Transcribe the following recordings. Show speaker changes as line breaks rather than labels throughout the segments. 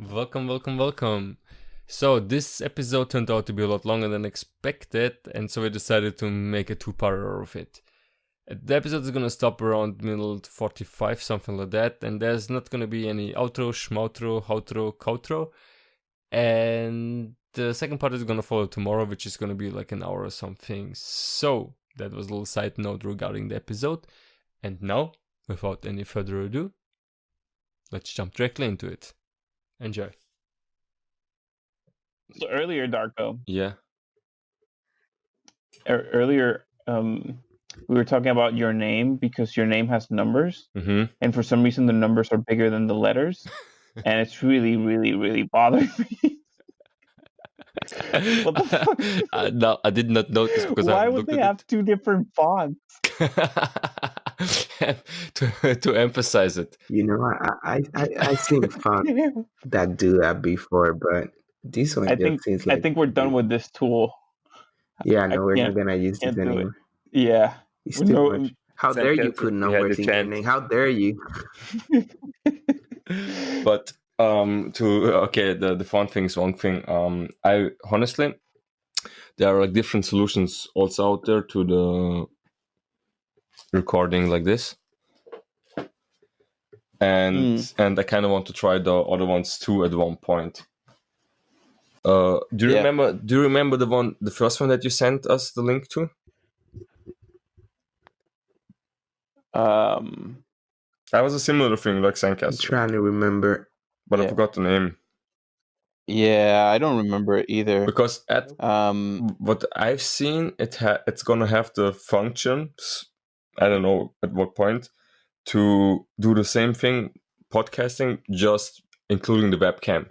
Welcome. So this episode turned out to be a lot longer than expected, and so we decided to make a two-parter of it. The episode is gonna stop around middle 45, something like that, and there's not gonna be any outro, schmoutro, outro, coutro. And the second part is gonna follow tomorrow, which is gonna be like an hour or something. So that was a little side note regarding the episode. And now, without any further ado, let's jump directly into it. Enjoy.
So earlier, Darko.
Yeah.
Earlier, we were talking about your name because your name has numbers, and for some reason the numbers are bigger than the letters, and it's really bothering me. What the fuck?
No, I did not notice because
why would they have two different fonts?
to emphasize it.
You know, I seen font that do that before, but this one seems like...
I think we're done with this tool.
Yeah, no, we're not gonna use this anymore.
Yeah,
it's too much. How dare you put numbers in your name? How dare you?
But the font thing is one thing. I honestly, there are like different solutions also out there to the recording like this, and I kind of want to try the other ones too at one point. Do you remember the first one that you sent us the link to? That was a similar thing like Zencastr.
I'm trying to remember,
but I forgot the name.
Yeah, I don't remember it either.
Because at what I've seen, it's gonna have the functions. I don't know at what point to do the same thing, podcasting, just including the webcam.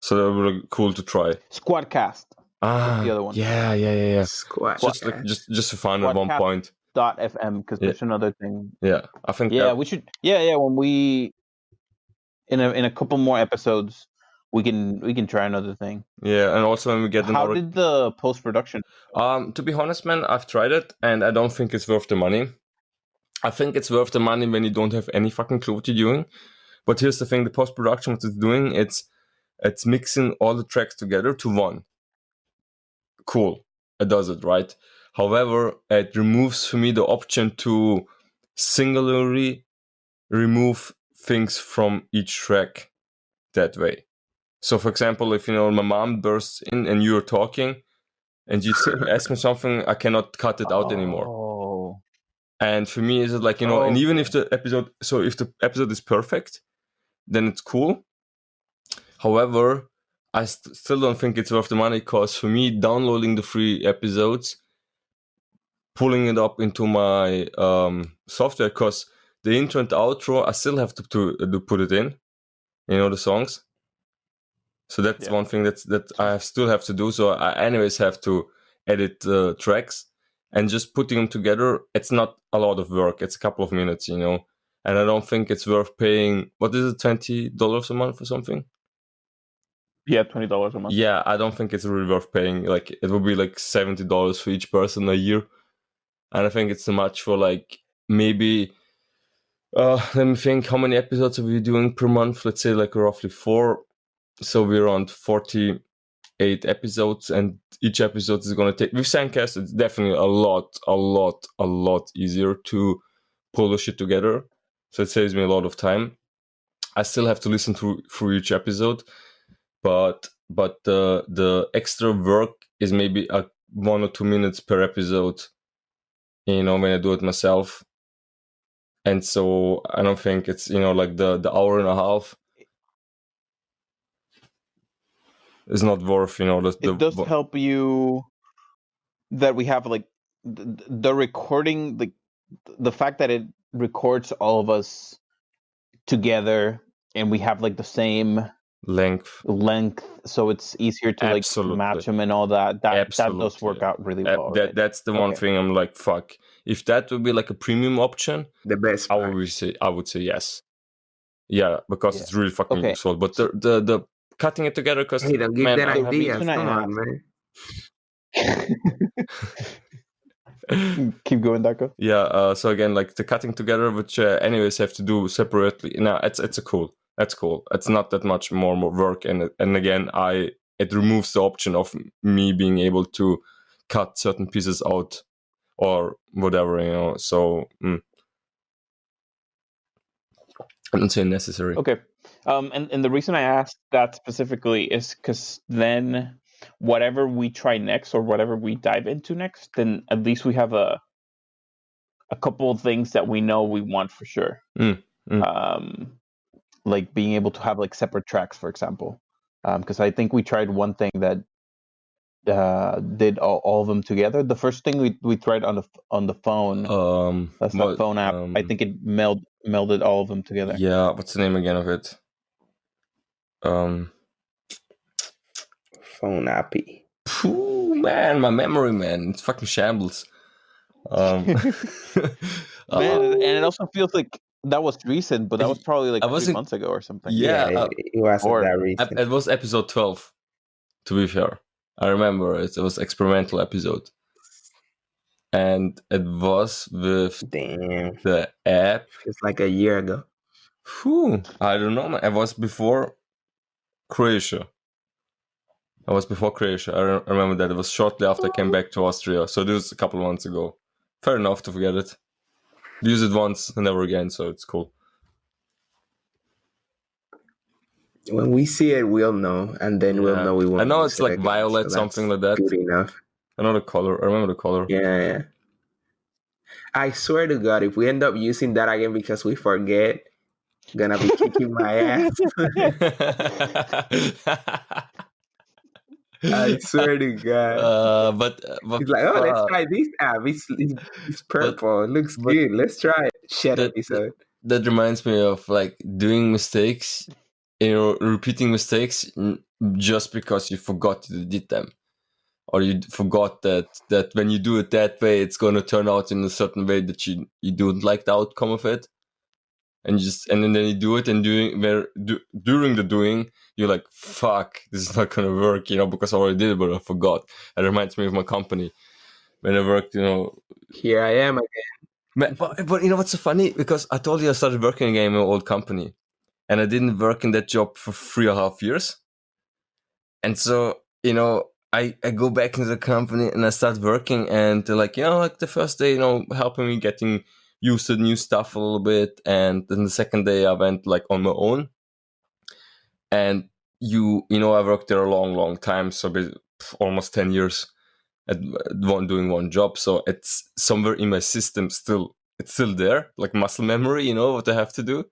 So that would be cool to try.
Squadcast.
The
other one.
Yeah.
Squadcast.
Just to find at one point.
.fm because there's another thing.
Yeah, I think.
Yeah, we should. Yeah. When we in a couple more episodes, we can try another thing.
Yeah, and also when we get
How did the post-production?
To be honest, man, I've tried it and I don't think it's worth the money. I think it's worth the money when you don't have any fucking clue what you're doing. But here's the thing: the post-production what it's doing, it's mixing all the tracks together to one. Cool, it does it right. However, it removes for me the option to singularly remove things from each track that way. So, for example, if my mom bursts in and you're talking and you ask me something, I cannot cut it out anymore. And for me, is it like and even if the episode is perfect, then it's cool. However, I still don't think it's worth the money because for me, downloading the free episodes, pulling it up into my software, because the intro and outro, I still have to put it in, the songs. So that's one thing that I still have to do. So I anyways have to edit the tracks, and just putting them together, it's not a lot of work. It's a couple of minutes, and I don't think it's worth paying, what is it, $20 a month or something?
Yeah, $20 a month.
Yeah, I don't think it's really worth paying. Like, it would be like $70 for each person a year. And I think it's too much for like maybe, let me think, how many episodes are we doing per month? Let's say like roughly 4. So we're on 48 episodes, and each episode is going to take, with Zencastr, it's definitely a lot easier to pull the shit together. So it saves me a lot of time. I still have to listen through each episode, but the extra work is maybe 1 or 2 minutes per episode, when I do it myself. And so I don't think it's, like the hour and a half is not worth,
it does help you that we have like the recording, the fact that it records all of us together and we have like the same length, so it's easier to like match them and all that does work out really well.
That's the one thing I'm like, fuck, if that would be like a premium option,
the best
I would say yes. Yeah, because it's really fucking useful. But the cutting it together, because
don't give that idea. Come on, man.
Keep going, Daco.
Yeah. So again, like the cutting together, which anyways have to do separately. No, it's cool. That's cool. It's not that much more work, and again, it removes the option of me being able to cut certain pieces out or whatever, So I don't say necessary.
Okay. And the reason I asked that specifically is because then whatever we try next or whatever we dive into next, then at least we have a couple of things that we know we want for sure. Like being able to have like separate tracks, for example. Because I think we tried one thing that did all of them together. The first thing we tried on the phone. That's the phone app. I think it melded all of them together.
Yeah, what's the name again of it?
Phone appy.
Phew, man, my memory, man, it's fucking shambles.
Man, and it also feels like that was recent, but that was probably like 3 months ago or something.
Yeah, it wasn't that recent.
It was episode 12, to be fair. I remember it. It was experimental episode. And it was with the app.
It's like a year ago.
Whew, I don't know, man. It was before Croatia. I remember that. It was shortly after I came back to Austria. So this was a couple of months ago. Fair enough to forget it. Use it once and never again, so it's cool.
When we see it, we'll know, and then we'll know we won't.
I know it's like violet, so something like that.
Good enough.
I know the color. I remember the color.
Yeah. I swear to God, if we end up using that again because we forget, gonna be kicking my ass. I swear to God.
But
he's like, oh, let's try this app. It's purple. It looks good. Let's try it. Shit episode.
That reminds me of like doing mistakes, repeating mistakes just because you forgot you did them. Or you forgot that when you do it that way, it's going to turn out in a certain way that you don't like the outcome of it. And then you do it, and during the doing, you're like, fuck, this is not going to work, because I already did it, but I forgot. It reminds me of my company. When I worked,
Here I am again.
But you know what's so funny? Because I told you I started working again in my old company. And I didn't work in that job for 3.5 years. And so, I go back into the company and I start working, and they're like, like the first day, helping me getting used to new stuff a little bit. And then the second day I went like on my own. And I worked there a long, long time. So almost 10 years doing one job. So it's somewhere in my system still, it's still there, like muscle memory, what I have to do.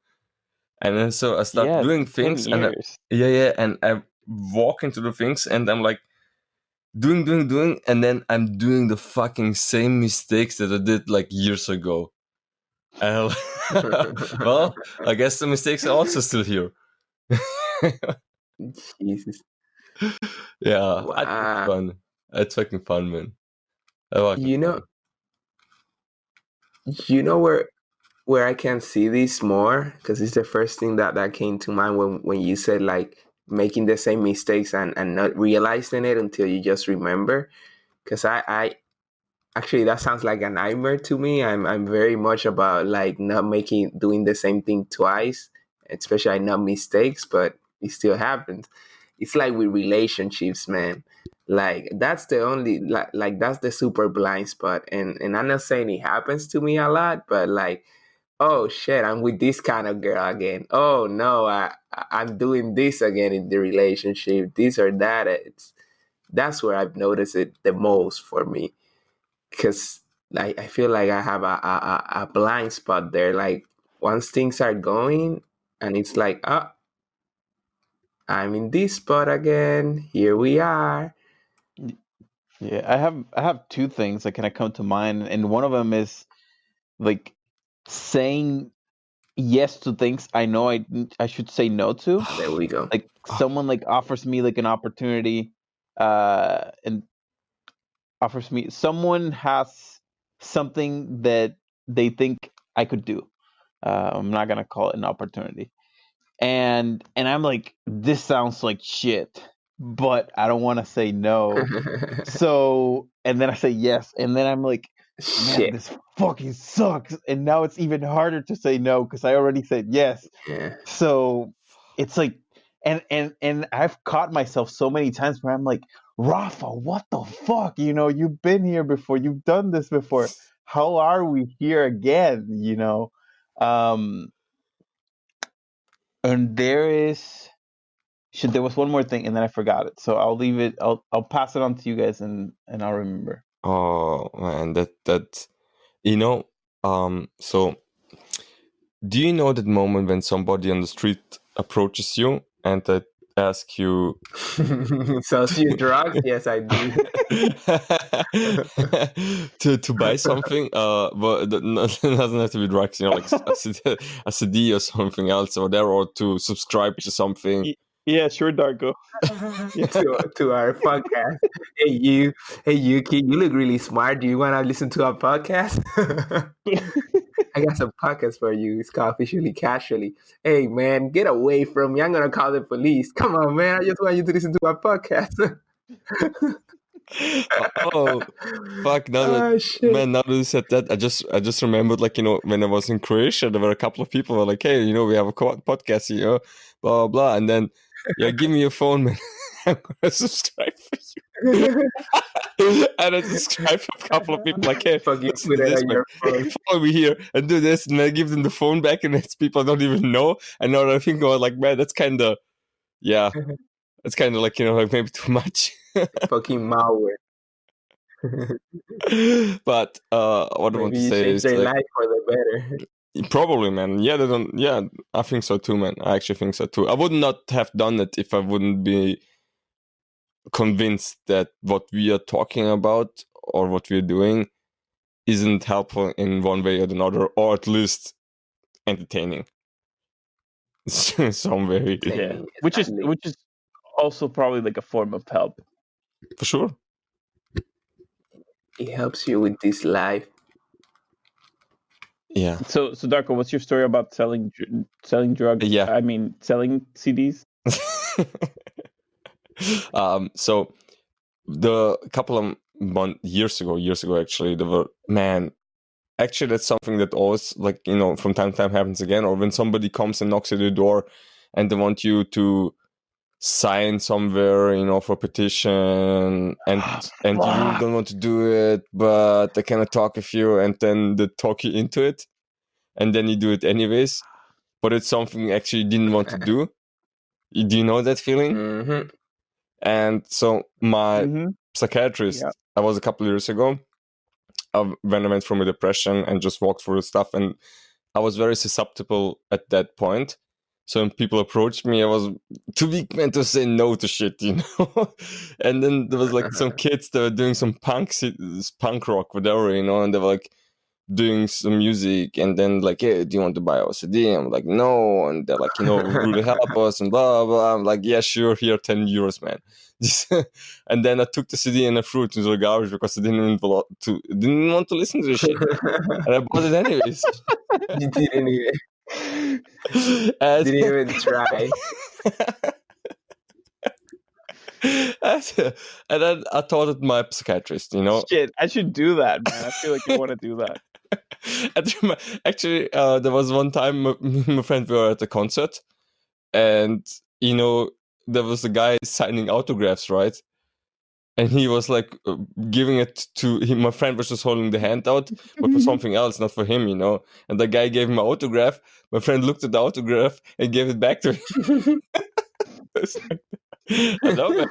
And then so I start doing things, and and I walk into the things, and I'm like doing, and then I'm doing the fucking same mistakes that I did like years ago. And well, I guess the mistakes are also still here.
Jesus.
Yeah, wow. It's fun. It's fucking fun, man.
You know where I can see this more, because it's the first thing that came to mind when you said like making the same mistakes and not realizing it until you just remember. Because I actually, that sounds like a nightmare to me. I'm very much about like not doing the same thing twice, especially not mistakes, but it still happens. It's like with relationships, man. Like that's the only like that's the super blind spot. And I'm not saying it happens to me a lot, but like, oh shit, I'm with this kind of girl again. Oh no, I'm doing this again in the relationship, this or that. That's where I've noticed it the most for me. Because I feel like I have a blind spot there. Like once things are going and it's like, oh, I'm in this spot again. Here we are.
Yeah, I have two things that kind of come to mind, and one of them is like saying yes to things I know I should say no to.
There we go.
Like someone like offers me like an opportunity, and offers me, someone has something that they think I could do. I'm not gonna call it an opportunity, and I'm like, this sounds like shit, but I don't want to say no. So, and then I say yes, and then I'm like,
Shit.
this fucking sucks. And now it's even harder to say no because I already said yes.
Yeah.
So it's like, and I've caught myself so many times where I'm like, Rafa, what the fuck? You know, you've been here before, you've done this before. How are we here again? You know, and there was one more thing, and then I forgot it. So I'll leave it. I'll pass it on to you guys, and I'll remember.
Oh man, that so do you know that moment when somebody on the street approaches you and they ask you
Sells you drugs? Yes, I do.
to buy something? But it doesn't have to be drugs, like a CD or something else, or there, or to subscribe to something.
Yeah, sure, Darko.
to our podcast. Hey you, kid, you look really smart. Do you want to listen to our podcast? I got some podcasts for you. It's called Officially Casually. Hey man, get away from me. I'm gonna call the police. Come on, man. I just want you to listen to our podcast.
Oh fuck! Now that you said that, I just remembered, like, when I was in Croatia, there were a couple of people who were like, "Hey, we have a podcast, blah blah blah," and then, yeah, give me your phone, man. I'm gonna subscribe for you. And I subscribe for a couple of people, like, "Hey, listen to this, man. Follow me here and do this," and I give them the phone back, and it's people I don't even know. And now I think, like, man, that's kind of, yeah, it's kind of like, like maybe too much.
Fucking malware.
But what I want to say is,
their
like,
life for the better.
Probably, man. Yeah, they don't. Yeah, I think so too, man. I actually think so too. I would not have done it if I wouldn't be convinced that what we are talking about or what we're doing isn't helpful in one way or another, or at least entertaining. Some way.
Yeah, which is also probably like a form of help.
For sure.
It helps you with this life.
Yeah.
So Darko, what's your story about selling drugs?
Yeah.
I mean, selling CDs.
So the couple of years ago, actually, there were, man. Actually, that's something that always, like, from time to time happens again. Or when somebody comes and knocks at your door, and they want you to sign somewhere, for a petition, and you don't want to do it, but they kind of talk with you, and then they talk you into it, and then you do it anyways. But it's something you actually didn't want to do. Do you know that feeling?
Mm-hmm.
And so my psychiatrist, I was a couple of years ago, when I went through my depression and just walked through the stuff, and I was very susceptible at that point. So when people approached me, I was too weak, man, to say no to shit, And then there was like some kids that were doing some punk rock, whatever, and they were like doing some music, and then like, "Hey, do you want to buy our CD?" I'm like, "No," and they're like, "Really help us," and blah blah. I'm like, "Yeah, sure, here, 10 euros, man." And then I took the CD and I threw it into the garbage because I didn't want to listen to the shit, and I bought it anyways.
You didn't even try.
And then I thought of my psychiatrist,
Shit, I should do that, man. I feel like you want to do that.
Actually, there was one time my friend, we were at a concert, and there was a guy signing autographs, right? And he was like giving it to him. My friend was just holding the hand out, but for something else, not for him, And the guy gave him an autograph. My friend looked at the autograph and gave it back to him. I know, man.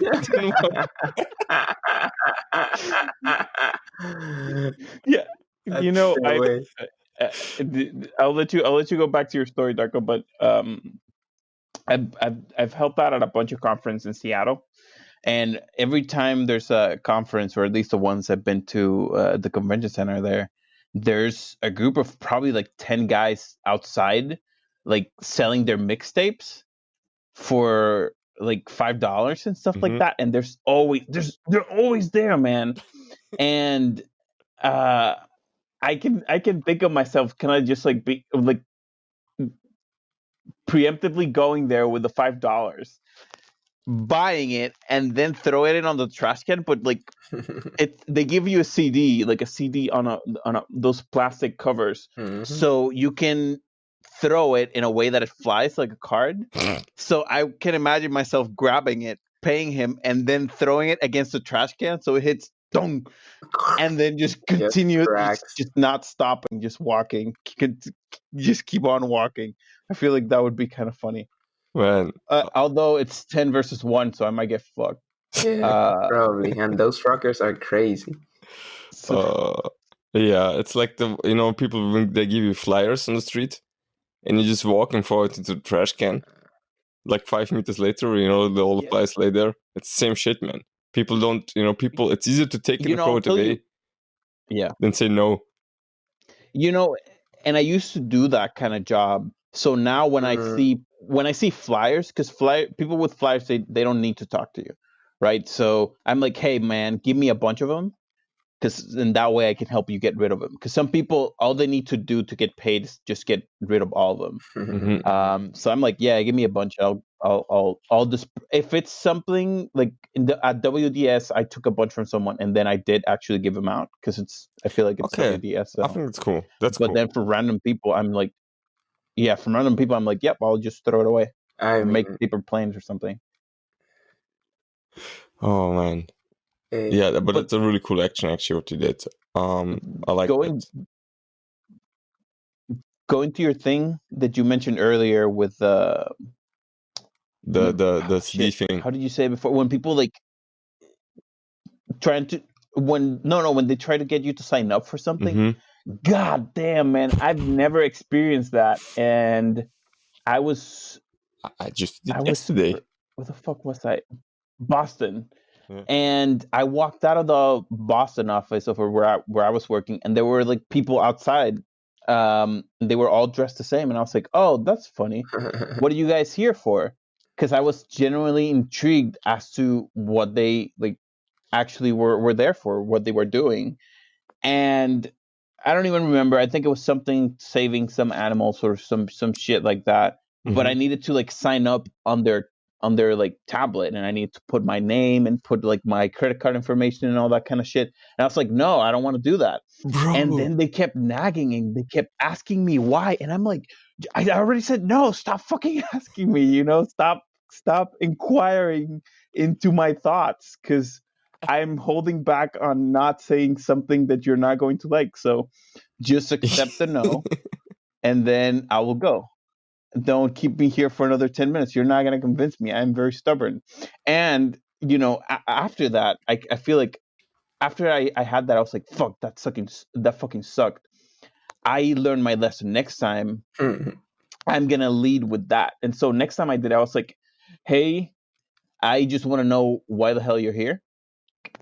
Yeah, I'll let you go back to your story, Darko. But I've helped out at a bunch of conferences in Seattle, and every time there's a conference, or at least the ones I've been to, the convention center there's a group of probably like 10 guys outside, like selling their mixtapes for like $5 and stuff like that. And they're always there, man. And I can think of myself, can I just like be like preemptively going there with the $5, buying it and then throw it in on the trash can, but like they give you a CD, like a CD on a those plastic covers, so you can throw it in a way that it flies like a card. So I can imagine myself grabbing it, paying him, and then throwing it against the trash can so it hits dong, and then just continue, just not stopping, just walking, just keep on walking. I feel like that would be kind of funny.
Man,
although it's 10 versus 1, so I might get fucked.
Yeah, probably. And those truckers are crazy.
Yeah, it's like people when they give you flyers on the street, and you're just walking forward into the trash can. Like 5 meters later, all the flyers lay there. It's the same shit, man. People don't, people. It's easier to take it and throw it away. Than say no.
And I used to do that kind of job. So now when I see flyers, because people with flyers, they don't need to talk to you, right? So I'm like, hey man, give me a bunch of them, because in that way I can help you get rid of them. Because some people, all they need to do to get paid is just get rid of all of them. So I'm like, yeah, give me a bunch. I'll just, if it's something like at WDS, I took a bunch from someone and then I did actually give them out because I feel like it's WDS. So.
I think it's cool. But
cool. Then for random people, I'm like, yep, I'll just throw it away. Make paper planes or something.
Oh man. Yeah, but it's a really cool action actually what you did. I like it.
Going to your thing that you mentioned earlier with
the CD thing.
How did you say it before? When people like when they try to get you to sign up for something. God damn, man, I've never experienced that, and I
just did yesterday.
Where the fuck was I? Boston. Yeah. And I walked out of the Boston office over where I was working, and there were like people outside. They were all dressed the same, and I was like, "Oh, that's funny. What are you guys here for?" Because I was genuinely intrigued as to what they like actually were there for, what they were doing, and I don't even remember. I think it was something saving some animals or some shit like that. But I needed to like sign up on their like tablet, and I needed to put my name and put like my credit card information and all that kind of shit. And I was like, no, I don't want to do that. Bro. And then they kept nagging and they kept asking me why, and I'm like, I already said no. Stop fucking asking me. Stop inquiring into my thoughts, because I'm holding back on not saying something that you're not going to like. So just accept the no, and then I will go. Don't keep me here for another 10 minutes. You're not going to convince me. I'm very stubborn. And, after that, I feel like after I had that, I was like, fuck, that fucking sucked. I learned my lesson. Next time, I'm going to lead with that. And so next time I did, I was like, hey, I just want to know why the hell you're here.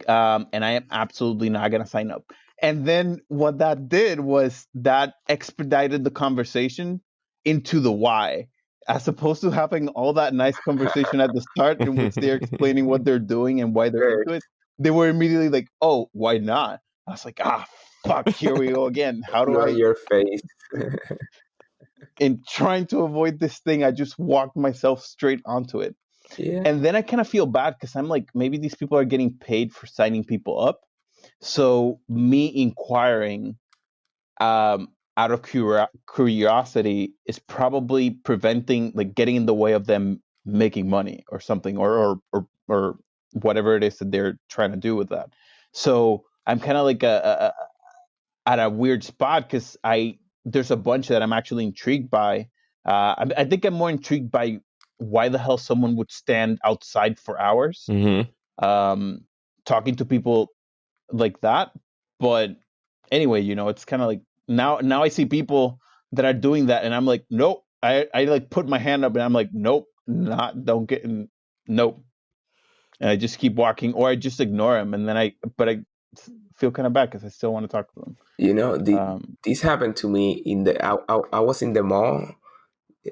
And I am absolutely not going to sign up. And then what that did was that expedited the conversation into the why, as opposed to having all that nice conversation at the start in which they're explaining what they're doing and why they're into it. They were immediately like, oh, why not? I was like, fuck, here we go again. How do I...
your face.
In trying to avoid this thing, I just walked myself straight onto it.
Yeah.
And then I kind of feel bad because I'm like, maybe these people are getting paid for signing people up. So me inquiring out of curiosity is probably preventing, like, getting in the way of them making money or something, or whatever it is that they're trying to do with that. So I'm kind of like at a weird spot because there's a bunch that I'm actually intrigued by. I think I'm more intrigued by why the hell someone would stand outside for hours talking to people like that. But anyway, it's kind of like now I see people that are doing that, and I'm like, nope. I like put my hand up and I'm like, nope, don't get in, nope. And I just keep walking, or I just ignore them, and then I feel kind of bad because I still want to talk to them.
This happened to me I was in the mall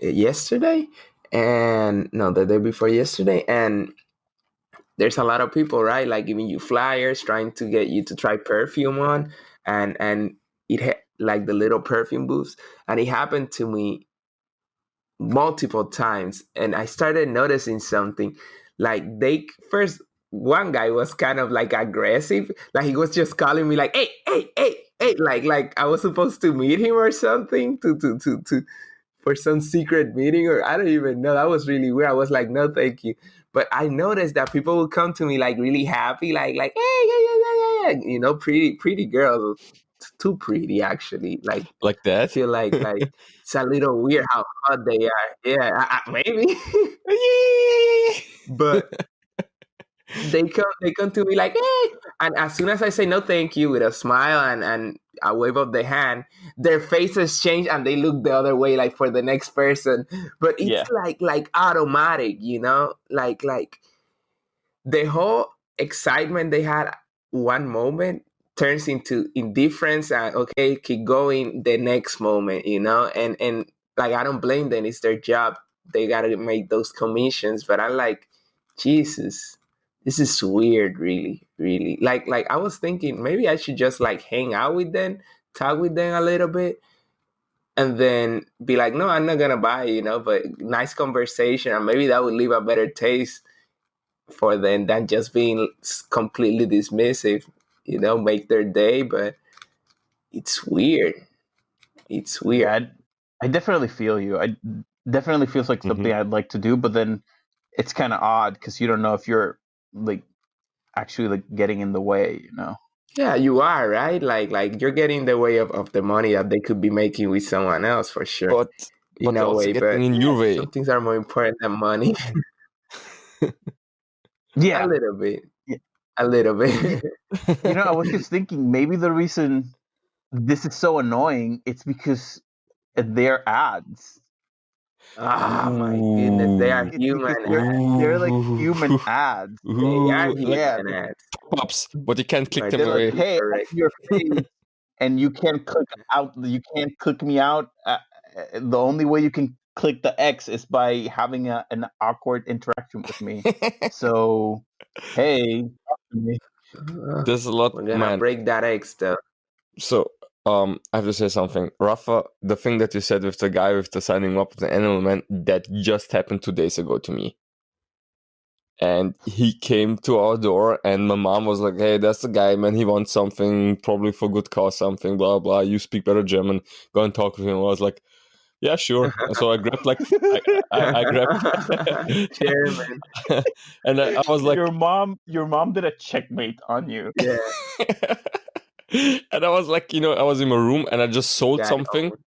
yesterday, and no, the day before yesterday, and there's a lot of people, right, like giving you flyers, trying to get you to try perfume on, and it had like the little perfume booths, and it happened to me multiple times, and I started noticing something. like they first, one guy was kind of like aggressive, like he was just calling me like, hey, like I was supposed to meet him or something to for some secret meeting, or I don't even know. That was really weird. I was like, no, thank you. But I noticed that people would come to me like really happy, like, hey, yeah, you know, pretty girls, too pretty actually. Like I
that.
feel like it's a little weird how hot they are. Yeah, maybe. But they come to me like, hey, and as soon as I say no thank you with a smile and a wave of the hand, their faces change and they look the other way, like for the next person. But it's
Yeah.
like automatic, you know, like the whole excitement they had one moment turns into indifference and okay, keep going the next moment, you know, and like I don't blame them, it's their job, they gotta make those commissions. But I'm like, Jesus, this is weird, really. Like I was thinking maybe I should just like hang out with them, talk with them a little bit, and then be like, no, I'm not gonna buy, you know, but nice conversation, and maybe that would leave a better taste for them than just being completely dismissive, you know, make their day. But it's weird. It's weird.
Yeah, I definitely feel you. I definitely feels like something I'd like to do, but then it's kind of odd because you don't know if you're like actually like getting in the way, you know.
Yeah, you are, right? Like you're getting in the way of the money that they could be making with someone else for sure.
But
In
you're
a
also
way,
getting
but
in your way.
some things are more important than money.
Yeah,
A little bit.
Yeah.
A little bit.
you know, I was just thinking maybe the reason this is so annoying it's because they're ads.
Oh my goodness, they are
It's
human.
because they're like human ads.
They are
Yeah,
human ads.
Pops, but you can't
You
click
are
them
they're like,
away.
totally
hey, I'm
correct.
your face, and you can't click out. You can't click me out. The only way you can click the X is by having an awkward interaction with me. So, hey, talk to me.
There's a lot,
We're gonna
man.
break that egg though.
So, I have to say something. Rafa, the thing that you said with the guy with the signing up of the animal man, that just happened 2 days ago to me. And he came to our door and my mom was like, hey, that's the guy, man. He wants something, probably for good cause, something, blah, blah. You speak better German. Go and talk with him. I was like, yeah, sure. So I grabbed like, I grabbed,
Chairman.
and I was like,
your mom did a checkmate on you.
Yeah.
and I was like, I was in my room and I just sold
Got
something.
owned.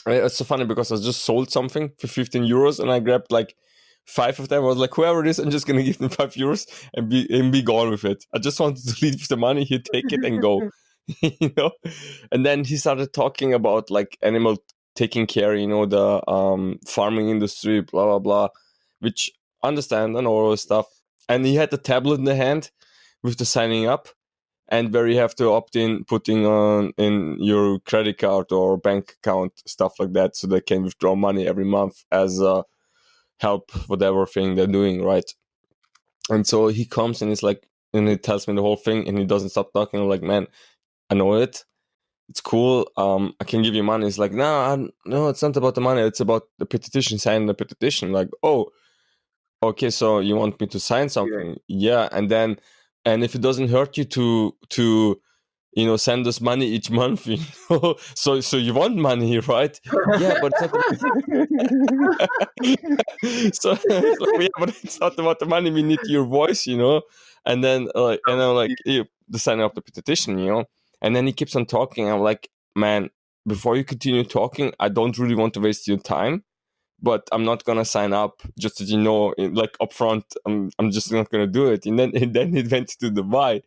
It's so funny because I just sold something for 15 euros and I grabbed like 5 of them. I was like, whoever it is, I'm just gonna give them 5 euros and be gone with it. I just wanted to leave with the money, he'd take it and go. And then he started talking about like animal taking care, the farming industry, blah blah blah, which I understand and all this stuff. And he had the tablet in the hand with the signing up, and where you have to opt in, putting on in your credit card or bank account, stuff like that, so they can withdraw money every month as help whatever thing they're doing, right? And so he comes and he's like, and he tells me the whole thing, and he doesn't stop talking. I'm like, man, I know it. It's cool. I can give you money. He's like, no, it's not about the money. It's about the petition, signing the petition. Like, oh, okay, so you want me to sign something? Yeah, and if it doesn't hurt you to send us money each month, so you want money, right? Yeah, but it's not so it's like, yeah, but it's not about the money. We need your voice, and then and I'm like, the signing up the petition, and then he keeps on talking. I'm like, man, before you continue talking, I don't really want to waste your time, but I'm not gonna sign up, just as like upfront. I'm just not gonna do it. And then it went to the why,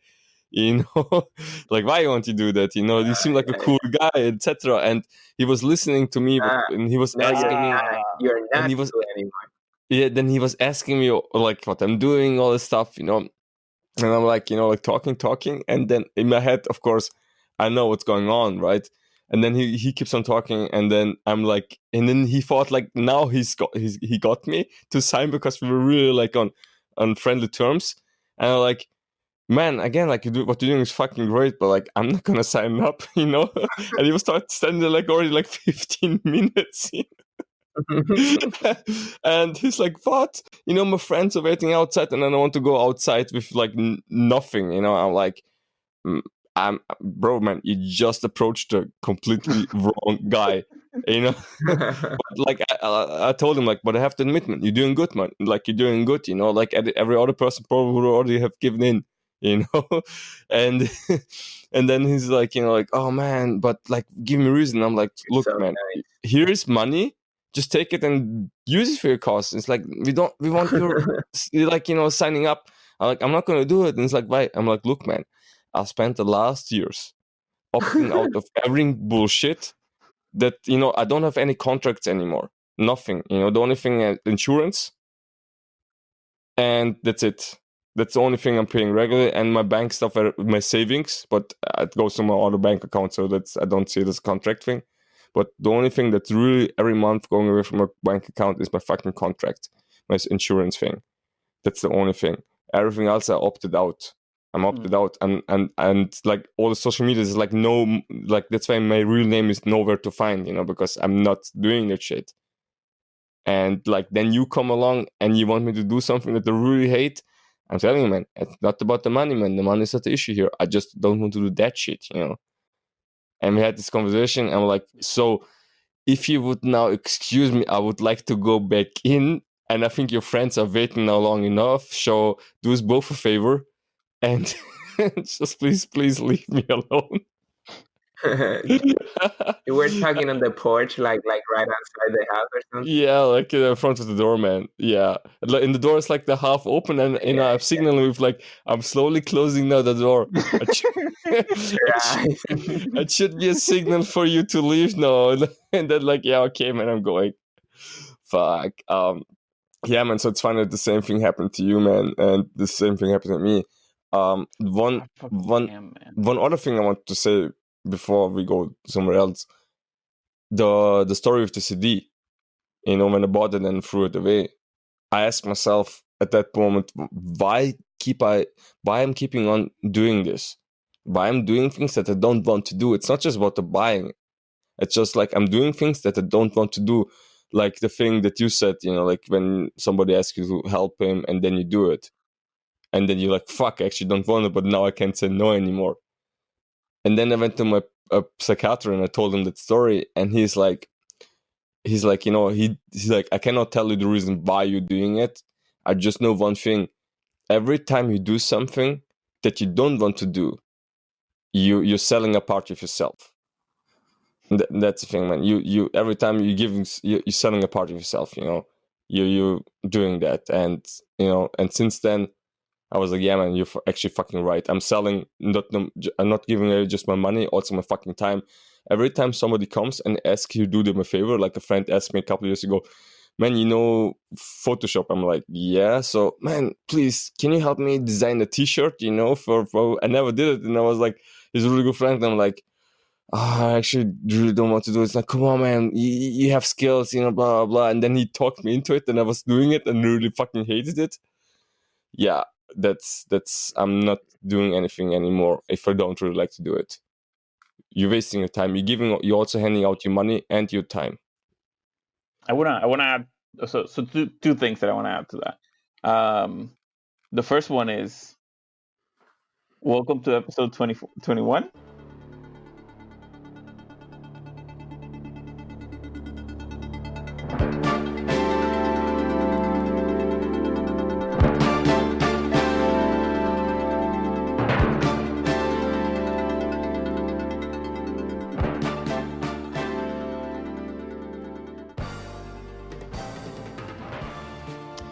like, why you want to do that? You seem like a cool guy, etc. And he was listening to me, and he was asking me,
You're not
and he was
cool anymore.
yeah. Then he was asking me like what I'm doing, all this stuff, and I'm like, like talking, and then in my head, of course, I know what's going on, right? And then he keeps on talking, and then I'm like, and then he thought like now he got me to sign because we were really like on friendly terms, and I'm like, man, again, like what you're doing is fucking great, but like I'm not gonna sign up, and he was standing there like already like 15 minutes. And he's like, what? My friends are waiting outside and I don't want to go outside with like nothing. I'm like, bro, man, you just approached a completely wrong guy. But like I told him, like, but I have to admit, man, you're doing good, man. Like you're doing good, like every other person probably would already have given in, and and then he's like, like, oh man, but like give me a reason. I'm like, look,
so
man,
nice.
here is money. Just take it and use it for your cause. It's like we want your like signing up. I'm not gonna do it. And it's like, why? I'm like, look, man, I spent the last years opting out of every bullshit that I don't have any contracts anymore. Nothing. The only thing is insurance, and that's it. That's the only thing I'm paying regularly, and my bank stuff, my savings, but it goes to my other bank account, so I don't see it as a contract thing. But the only thing that's really every month going away from my bank account is my fucking contract, my insurance thing. That's the only thing. Everything else I opted out. I'm opted out, and like all the social media is like no, like that's why my real name is nowhere to find, because I'm not doing that shit. And like then you come along and you want me to do something that I really hate. I'm telling you, man, it's not about the money, man. The money is not the issue here. I just don't want to do that shit, And we had this conversation, and I'm like, so if you would now excuse me, I would like to go back in. And I think your friends are waiting now long enough. So do us both a favor and just please leave me alone.
You were talking on the porch, like right outside the house or something.
Yeah, like in front of the door, man. Yeah, like in the door is like the half open, and I'm signaling with like I'm slowly closing now the door. It should be a signal for you to leave now, and then like, yeah, okay, man, I'm going. Fuck. Yeah, man. So it's funny that the same thing happened to you, man, and the same thing happened to me. One other thing I want to say before we go somewhere else. The story of the CD, when I bought it and threw it away, I asked myself at that moment, why I'm keeping on doing this? Why I'm doing things that I don't want to do? It's not just about the buying. It's just like I'm doing things that I don't want to do. Like the thing that you said, like when somebody asks you to help him and then you do it. And then you're like, fuck, I actually don't want it, but now I can't say no anymore. And then I went to my psychiatrist and I told him that story, and he's like, he's like, I cannot tell you the reason why you're doing it. I just know one thing. Every time you do something that you don't want to do, you're selling a part of yourself. That's the thing, man. You every time you're selling a part of yourself. You're doing that, and and since then, I was like, yeah, man, you're actually fucking right. I'm selling. I'm not giving away just my money, also my fucking time. Every time somebody comes and asks you to do them a favor, like a friend asked me a couple of years ago, man, Photoshop? I'm like, yeah. So, man, please, can you help me design a T-shirt? For I never did it, and I was like, he's a really good friend. And I'm like, I actually really don't want to do it. It's like, come on, man, you have skills, blah blah blah. And then he talked me into it, and I was doing it, and really fucking hated it. Yeah, that's I'm not doing anything anymore if I don't really like to do it. You're wasting your time. You're also handing out your money and your time.
I wanna add so two things that I want to add to that. The first one is, welcome to episode 21.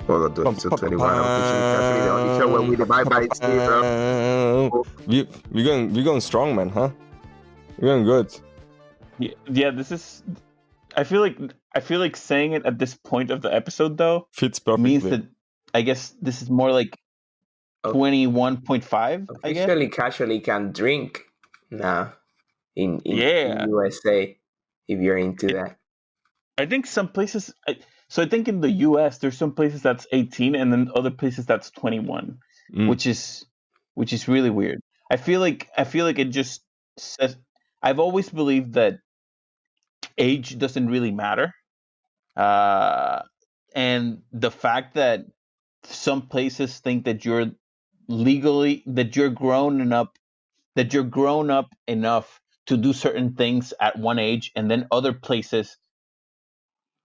Well, to 21. Officially, the only show where we divide by zero.
We're going strong, man, huh? We're going good.
Yeah, this is. I feel like saying it at this point of the episode though
fits perfectly.
Means that I guess this is more like 21.5.
Officially, casually can drink now in USA if you're into that.
I think some places. So I think in the US there's some places that's 18, and then other places that's 21, which is really weird. I feel like it just says. I've always believed that age doesn't really matter. And the fact that some places think that you're grown up enough to do certain things at one age, and then other places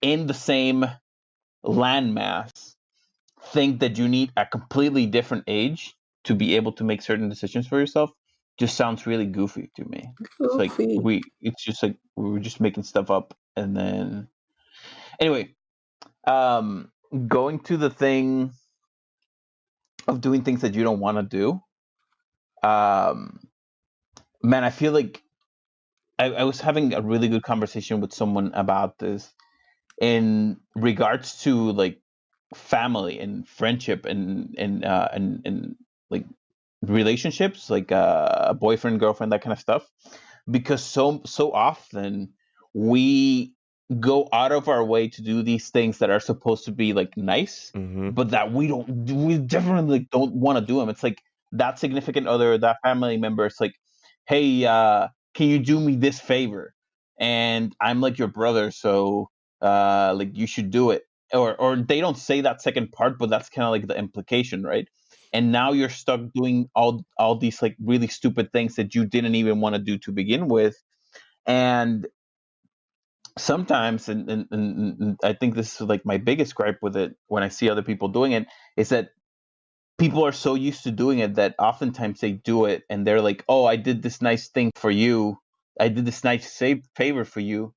in the same landmass think that you need a completely different age to be able to make certain decisions for yourself just sounds really goofy to me. It's like
Goofy.
it's just like we were just making stuff up. And then anyway, going to the thing of doing things that you don't want to do. Man, I feel like I was having a really good conversation with someone about this in regards to like family and friendship and like relationships, like boyfriend, girlfriend, that kind of stuff. Because so often we go out of our way to do these things that are supposed to be like nice, but that we definitely don't want to do them. It's like that significant other, that family member. It's like, hey, can you do me this favor? And I'm like your brother, so like you should do it. Or they don't say that second part, but that's kind of like the implication, right? And now you're stuck doing all these like really stupid things that you didn't even want to do to begin with. And sometimes, and I think this is like my biggest gripe with it when I see other people doing it, is that people are so used to doing it that oftentimes they do it and they're like, oh, I did this nice thing for you, I did this nice favor for you,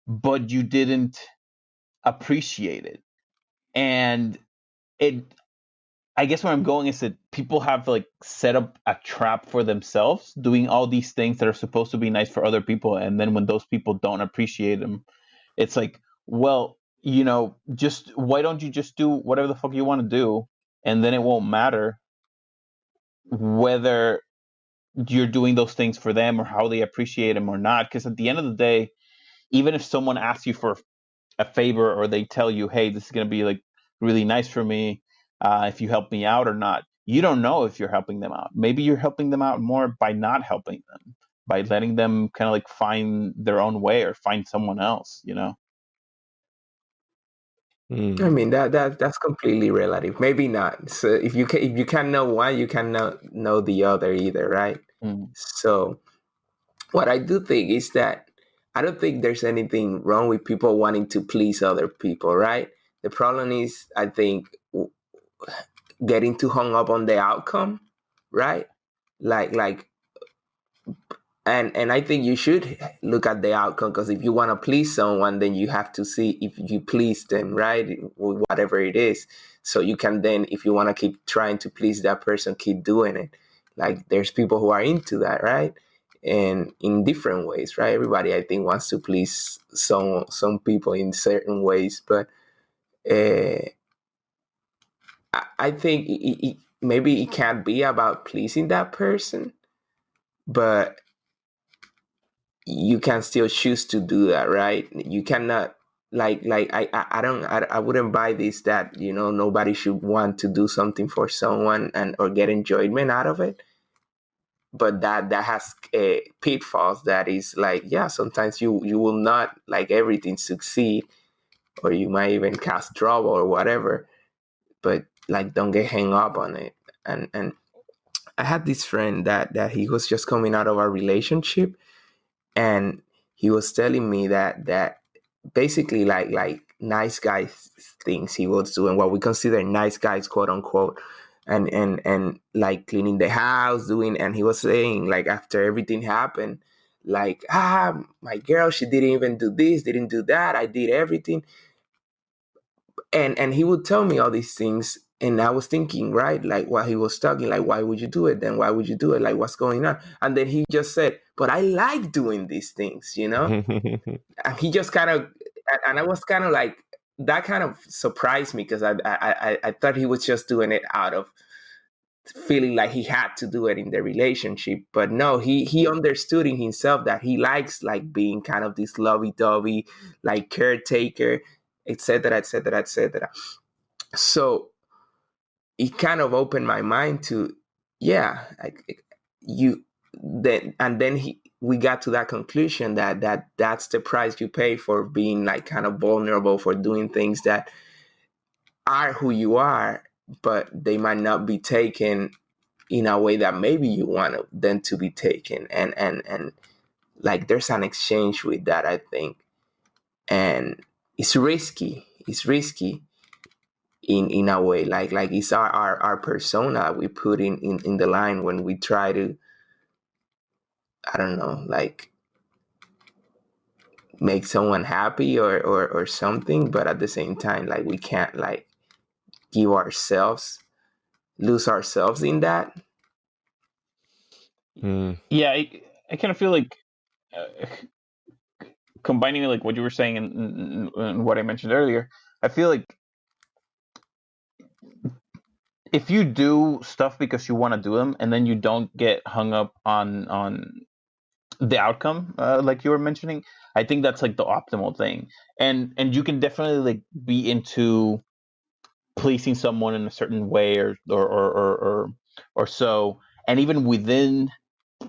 but you didn't appreciate it. And it, I guess where I'm going is that people have like set up a trap for themselves, doing all these things that are supposed to be nice for other people, and then when those people don't appreciate them, it's like, well, just why don't you just do whatever the fuck you want to do, and then it won't matter whether you're doing those things for them or how they appreciate them or not. Because at the end of the day, even if someone asks you for a favor, or they tell you, hey, this is going to be like really nice for me if you help me out or not, you don't know if you're helping them out. Maybe you're helping them out more by not helping them, by letting them kind of like find their own way or find someone else.
I mean that's completely relative. Maybe not. So if you can know one, you cannot know the other either, right?
Mm.
So what I do think is that I don't think there's anything wrong with people wanting to please other people, right? The problem is, I think, getting too hung up on the outcome, right? Like and I think you should look at the outcome, because if you want to please someone, then you have to see if you please them, right? Whatever it is. So you can then, if you want to keep trying to please that person, keep doing it. Like there's people who are into that, right? And in different ways, right? Everybody, I think, wants to please some people in certain ways, but I think maybe it can't be about pleasing that person, but you can still choose to do that, right? You cannot, I wouldn't buy this that nobody should want to do something for someone and or get enjoyment out of it, but that has pitfalls. That is like, yeah, sometimes you will not like everything succeed, or you might even cause trouble or whatever, but like don't get hung up on it. And I had this friend that he was just coming out of a relationship, and he was telling me that basically like nice guy things he was doing, what we consider nice guys, quote unquote, and like cleaning the house, doing, and he was saying like after everything happened, like, my girl, she didn't even do this, didn't do that, I did everything. And he would tell me all these things, and I was thinking, right, like while he was talking, like, why would you do it then? Why would you do it? Like, what's going on? And then he just said, but I like doing these things, And he just kind of, and I was kind of like, that kind of surprised me, because I thought he was just doing it out of feeling like he had to do it in the relationship. But no, he understood in himself that he likes like being kind of this lovey-dovey, like caretaker, etc., etc., etc. So it kind of opened my mind to, yeah, like you then, and then we got to that conclusion that's the price you pay for being like kind of vulnerable, for doing things that are who you are, but they might not be taken in a way that maybe you want them to be taken. And like there's an exchange with that, I think. And it's risky. It's risky in a way. Like it's our persona we put in the line when we try to, I don't know, like make someone happy or something, but at the same time, like we can't like lose ourselves in that.
Yeah, I kind of feel like combining like what you were saying and what I mentioned earlier, I feel like if you do stuff because you want to do them and then you don't get hung up on the outcome, like you were mentioning, I think that's like the optimal thing. And you can definitely like be into pleasing someone in a certain way or so, and even within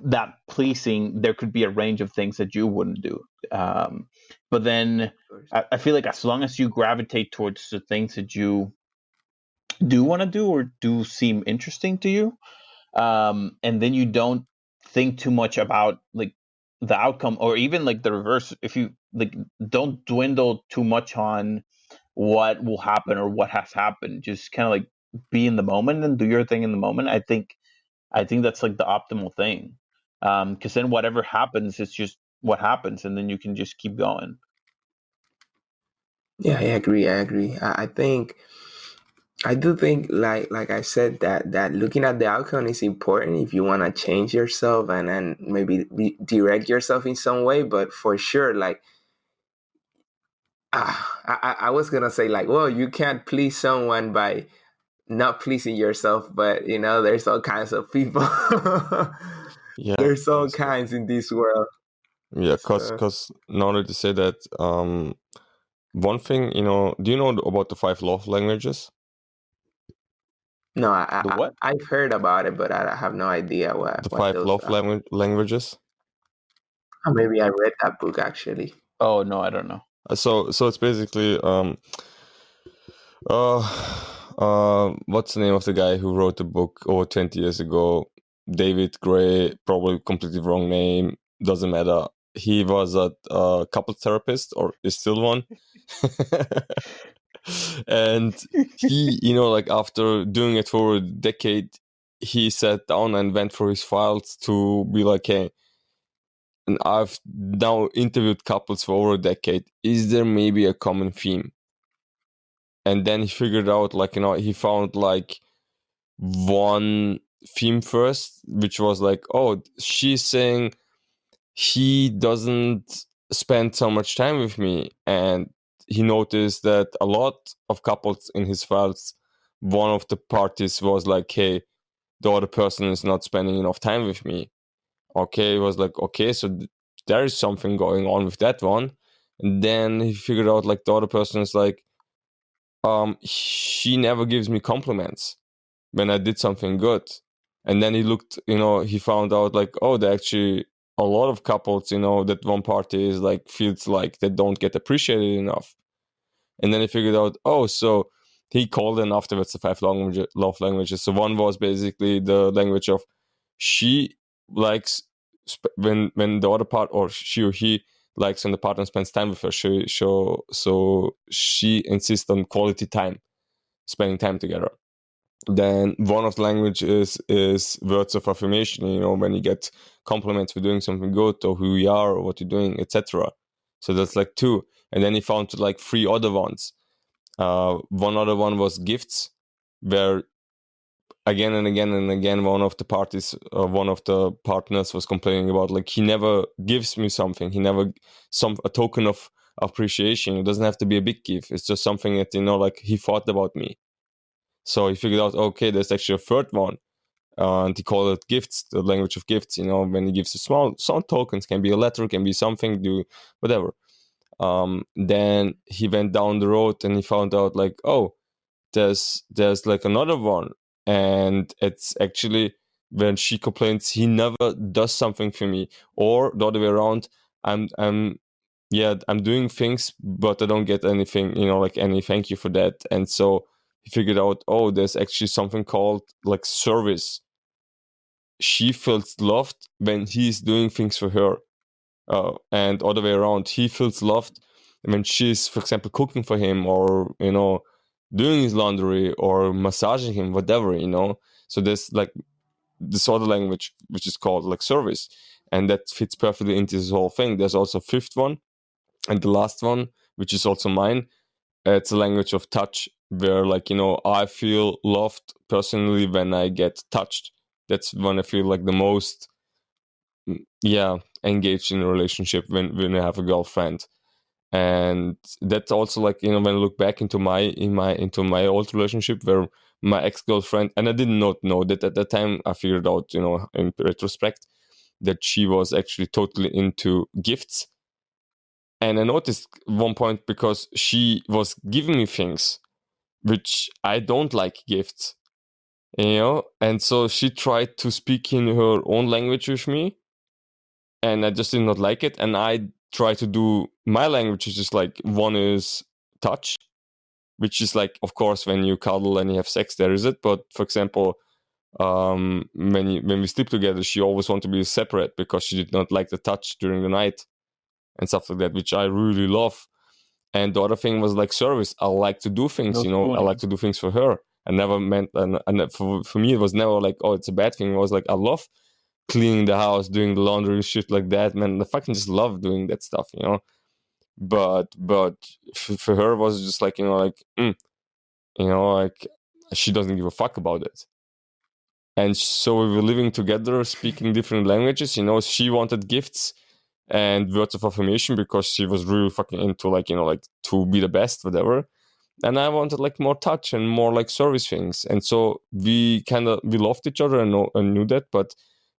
that pleasing, there could be a range of things that you wouldn't do. But then I feel like as long as you gravitate towards the things that you do want to do or do seem interesting to you, and then you don't think too much about like the outcome or even like the reverse, if you like don't dwindle too much on what will happen or what has happened, just kind of like be in the moment and do your thing in the moment. I think that's like the optimal thing, because then whatever happens, it's just what happens, and then you can just keep going.
Yeah, I agree. I do think, like I said, that looking at the outcome is important if you want to change yourself and maybe direct yourself in some way. But for sure, like I was gonna say, like, well, you can't please someone by not pleasing yourself. But there's all kinds of people.
Yeah,
There's all kinds in this world.
Yeah, because now that you say that, one thing, do you know about the 5 love languages?
No,
The what?
I've heard about it, but I have no idea what
The 5
those
love
are.
languages.
Oh, maybe I read that book actually.
Oh no, I don't know.
So it's basically what's the name of the guy who wrote the book over 20 years ago? David Gray, probably completely wrong name, doesn't matter. He was a couple therapist, or is still one. And he, like after doing it for a decade, he sat down and went through his files to be like, hey, and I've now interviewed couples for over a decade. Is there maybe a common theme? And then he figured out, like, he found like one theme first, which was like, oh, she's saying he doesn't spend so much time with me. And he noticed that a lot of couples in his files, one of the parties was like, hey, the other person is not spending enough time with me. Okay, it was like, okay, so there is something going on with that one. And then he figured out, like, the other person is like, she never gives me compliments when I did something good. And then he looked, he found out, like, oh, there actually a lot of couples, that one party is like, feels like they don't get appreciated enough. And then he figured out, oh, so he called in afterwards the 5 love languages. So one was basically the language of she likes when the other part, or she or he likes when the partner spends time with her. So she insists on quality time, spending time together. Then one of the languages is words of affirmation, when you get compliments for doing something good, or who you are, or what you're doing, etc. So that's like 2. And then he found like 3 other ones. One other one was gifts, where again and again and again, one of the partners was complaining about, like, he never gives me something. He never a token of appreciation. It doesn't have to be a big gift. It's just something that, like, he thought about me. So he figured out, okay, there's actually a third one. And he called it gifts, the language of gifts. When he gives a small tokens, can be a letter, can be something, do whatever. Then he went down the road and he found out, like, oh, there's like another one, and it's actually when she complains he never does something for me, or the other way around, I'm doing things but I don't get anything, like any thank you for that. And so he figured out, oh, there's actually something called like service. She feels loved when he's doing things for her, and other way around, he feels loved when she's, for example, cooking for him, or doing his laundry, or massaging him, whatever. So there's like this other language which is called like service, and that fits perfectly into this whole thing. There's also a fifth one, and the last one, which is also mine. It's a language of touch, where like I feel loved personally when I get touched. That's when I feel like the most engaged in a relationship, when I have a girlfriend. And that's also like when I look back into my old relationship, where my ex-girlfriend, and I did not know that at that time, I figured out in retrospect that she was actually totally into gifts. And I noticed one point, because she was giving me things which I don't like gifts, and so she tried to speak in her own language with me, and I just did not like it. And I try to do my language, which is like, one is touch, which is like, of course, when you cuddle and you have sex, there is it. But for example, when we sleep together, she always wanted to be separate because she did not like the touch during the night and stuff like that, which I really love. And the other thing was like service. I like to do things, I like to do things for her. I never meant, and for me, it was never like, oh, it's a bad thing. It was like, I love cleaning the house, doing the laundry, shit like that, man. I fucking just love doing that stuff, But for her, it was just like, like, like, she doesn't give a fuck about it. And so we were living together, speaking different languages. She wanted gifts and words of affirmation because she was really fucking into like, like to be the best, whatever. And I wanted like more touch and more like service things. And so we loved each other and knew that, but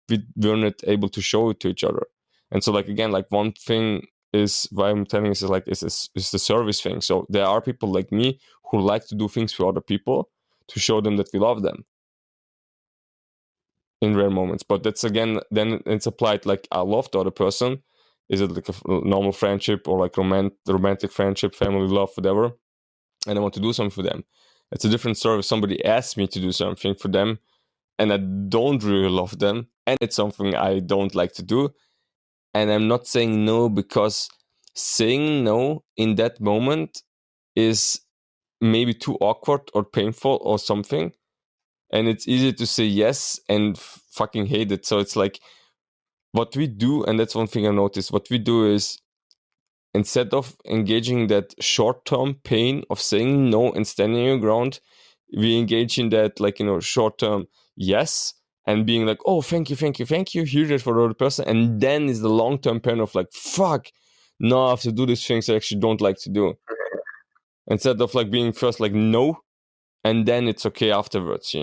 we weren't able to show it to each other. And so like, again, like one thing is why I'm telling you is like, is the service thing. So there are people like me who like to do things for other people to show them that we love them in rare moments. But that's, again, then it's applied like, I love the other person. Is it like a normal friendship, or like romantic friendship, family love, whatever, and I want to do something for them? It's a different story if somebody asks me to do something for them and I don't really love them, and it's something I don't like to do, and I'm not saying no, because saying no in that moment is maybe too awkward or painful or something, and it's easy to say yes and fucking hate it. So it's like, what we do, and that's one thing I noticed, what we do is, instead of engaging that short-term pain of saying no and standing your ground, we engage in that, like, short-term yes, and being like, oh, thank you, hear that for the other person, and then is the long-term pain of like, fuck, now I have to do these things I actually don't like to do. Instead of like being first like no, and then it's okay afterwards,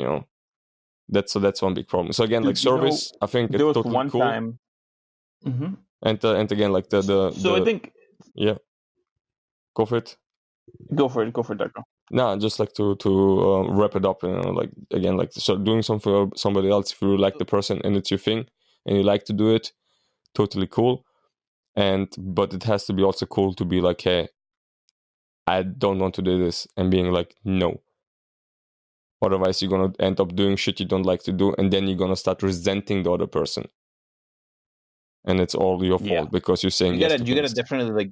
That's one big problem. So again, like service, I think it's totally
one
cool.
Time. Mm-hmm.
And again, like
I think.
Yeah. Go for it.
Go for it, Darko.
No, just like to wrap it up, like, again, like, so doing something for somebody else, if you like the person and it's your thing and you like to do it, totally cool. But it has to be also cool to be like, hey, I don't want to do this, and being like, no. Otherwise, you're gonna end up doing shit you don't like to do, and then you're gonna start resenting the other person, and it's all your fault because you're saying yes to things.
You gotta definitely like.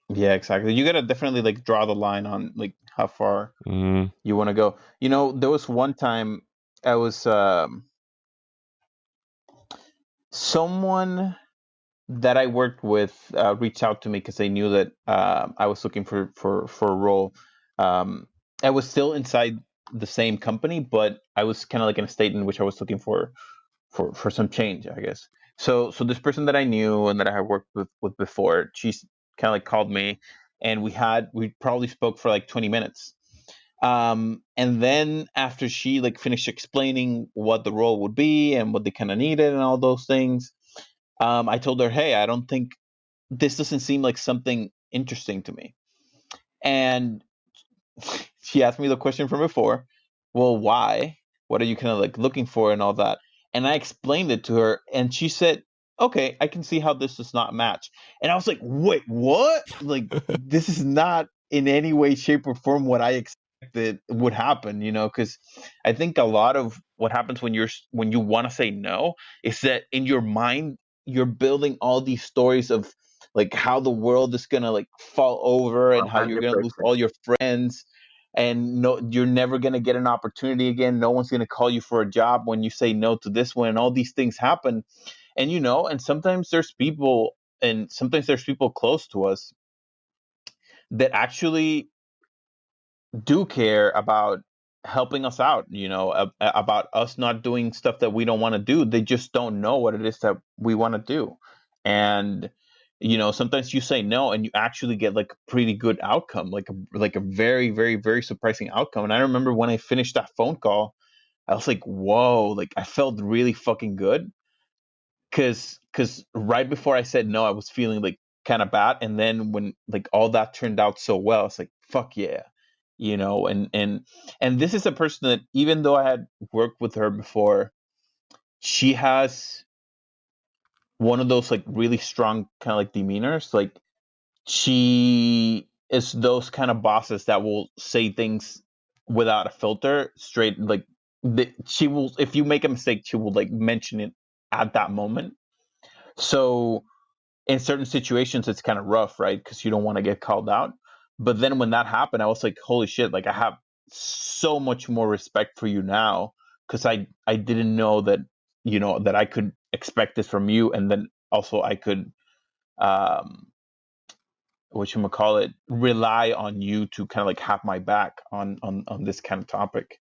Yeah, exactly. You gotta definitely like draw the line on like how far you want to go. There was one time I was someone that I worked with reached out to me because they knew that I was looking for a role. I was still inside the same company, but I was kind of like in a state in which I was looking for some change, I guess. So this person that I knew and that I had worked with before, she's kind of like called me, and we probably spoke for like 20 minutes. And then after she like finished explaining what the role would be and what they kind of needed and all those things, I told her, hey, I don't think this doesn't seem like something interesting to me. And she asked me the question from before, well, why? What are you kind of like looking for and all that? And I explained it to her, and she said, okay, I can see how this does not match. And I was like, wait, what? Like, this is not in any way, shape, or form what I expected would happen, you know? Because I think a lot of what happens when you want to say no is that in your mind you're building all these stories of like how the world is gonna like fall over and how you're gonna lose
100%.
all your friends, and no, you're never gonna get an opportunity again. No one's gonna call you for a job when you say no to this one, and all these things happen. And you know, and sometimes there's people close to us that actually do care about helping us out, you know, about us not doing stuff that we don't want to do. They just don't know what it is that we want to do. And you know, sometimes you say no and you actually get like a pretty good outcome, like a very, very, very surprising outcome. And I remember when I finished that phone call, I was like, whoa, like I felt really fucking good. Cause right before I said no, I was feeling like kind of bad, and then when like all that turned out so well, it's like fuck yeah, you know. And this is a person that, even though I had worked with her before, she has one of those like really strong kind of like demeanors. Like she is those kind of bosses that will say things without a filter, straight. Like she will, if you make a mistake, she will like mention it at that moment. So in certain situations, it's kind of rough, right? Because you don't want to get called out. But then when that happened, I was like, holy shit, like I have so much more respect for you now, because I didn't know that, you know, that I could expect this from you. And then also I could, whatchamacallit, rely on you to kind of like have my back on this kind of topic.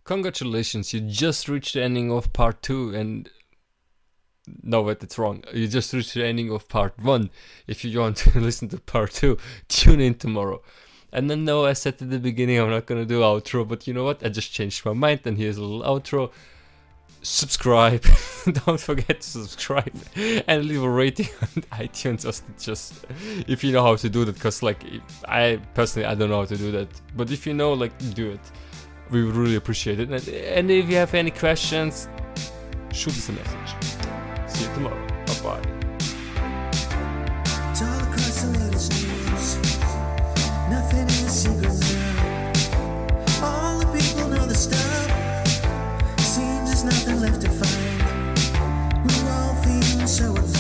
Congratulations, you just reached the ending of part 2, and no, wait, it's wrong. You just reached the ending of part 1. If you want to listen to part 2, tune in tomorrow. And then, no, I said at the beginning I'm not gonna do outro, but you know what? I just changed my mind, and here's a little outro. Subscribe. Don't forget to subscribe and leave a rating on iTunes, or just if you know how to do that, because like I personally I don't know how to do that, but if you know, like, do it. We would really appreciate it. And if you have any questions, shoot us a message. See you tomorrow. Bye-bye.
All across the latest news, nothing is secret now. All the people know the stuff. Seems there's nothing left to find. We're all feeling so alone.